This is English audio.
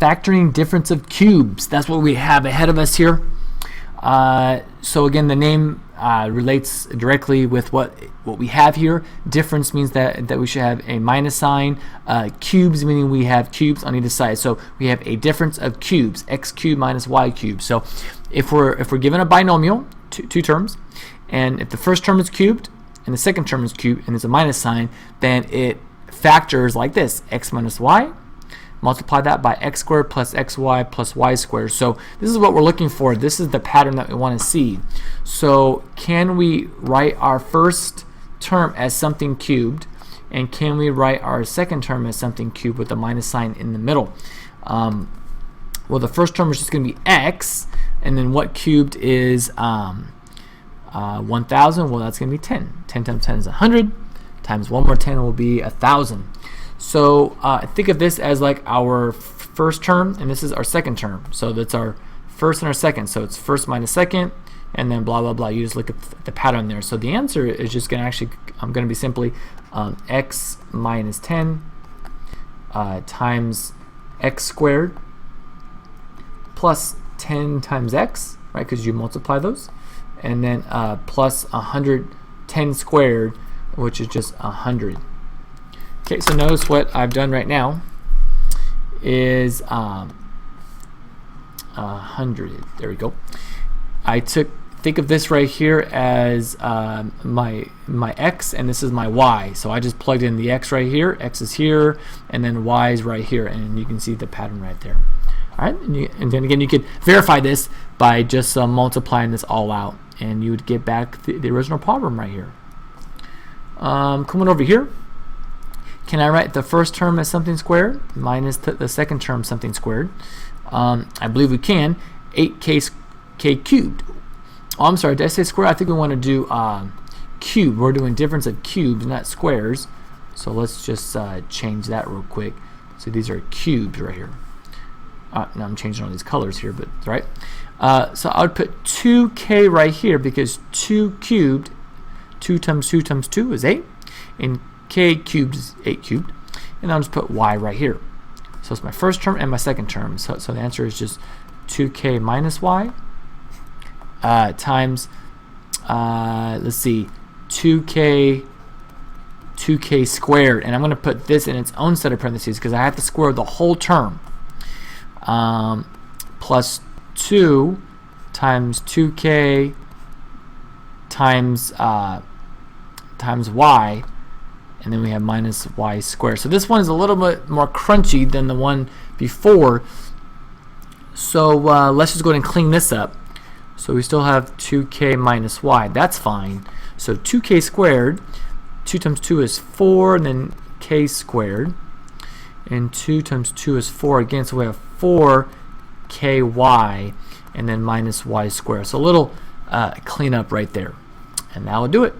factoring difference of cubes. That's what we have ahead of us here. So again, the name relates directly with what we have here. Difference means that we should have a minus sign. Cubes meaning we have cubes on either side. So we have a difference of cubes, x cubed minus y cubed. So if we're given a binomial, two terms, and if the first term is cubed and the second term is cubed and there's a minus sign, then it factors like this: x minus y. Multiply that by x squared plus xy plus y squared. So this is what we're looking for. This is the pattern that we want to see. So can we write our first term as something cubed, and can we write our second term as something cubed with a minus sign in the middle? Well, the first term is just going to be x, and then what cubed is 1,000? Well, that's going to be 10. 10 times 10 is 100, times 1 more 10 will be 1,000. So think of this as like our first term, and this is our second term. So that's our first and our second. So it's first minus second, and then blah blah blah. You just look at the pattern there. So the answer is just going to actually going to be simply x minus 10 times x squared plus 10 times x, right? Because you multiply those, and then plus 110 squared, which is just 100. Okay, so notice what I've done right now is 100. There we go. Think of this right here as my x, and this is my y. So I just plugged in the x right here. X is here, and then y is right here, and you can see the pattern right there. All right, and then again, you could verify this by just multiplying this all out, and you would get back the original problem right here. Coming over here. Can I write the first term as something squared minus the second term something squared? I believe we can. 8k cubed. Oh, I'm sorry, did I say square? I think we want to do cube. We're doing difference of cubes, not squares. So let's just change that real quick. So these are cubes right here. Now I'm changing all these colors here, but right. So I would put 2k right here because 2 cubed, 2 times 2 times 2 is 8. And k cubed is 8 cubed, and I'll just put y right here. So it's my first term and my second term. So the answer is just 2k minus y times let's see, 2k squared, and I'm going to put this in its own set of parentheses because I have to square the whole term, plus 2 times 2k times y, and then we have minus y squared. So this one is a little bit more crunchy than the one before. So let's just go ahead and clean this up. So we still have 2k minus y. That's fine. So 2k squared, 2 times 2 is 4, and then k squared. And 2 times 2 is 4 again. So we have 4ky, and then minus y squared. So a little cleanup right there. And that will do it.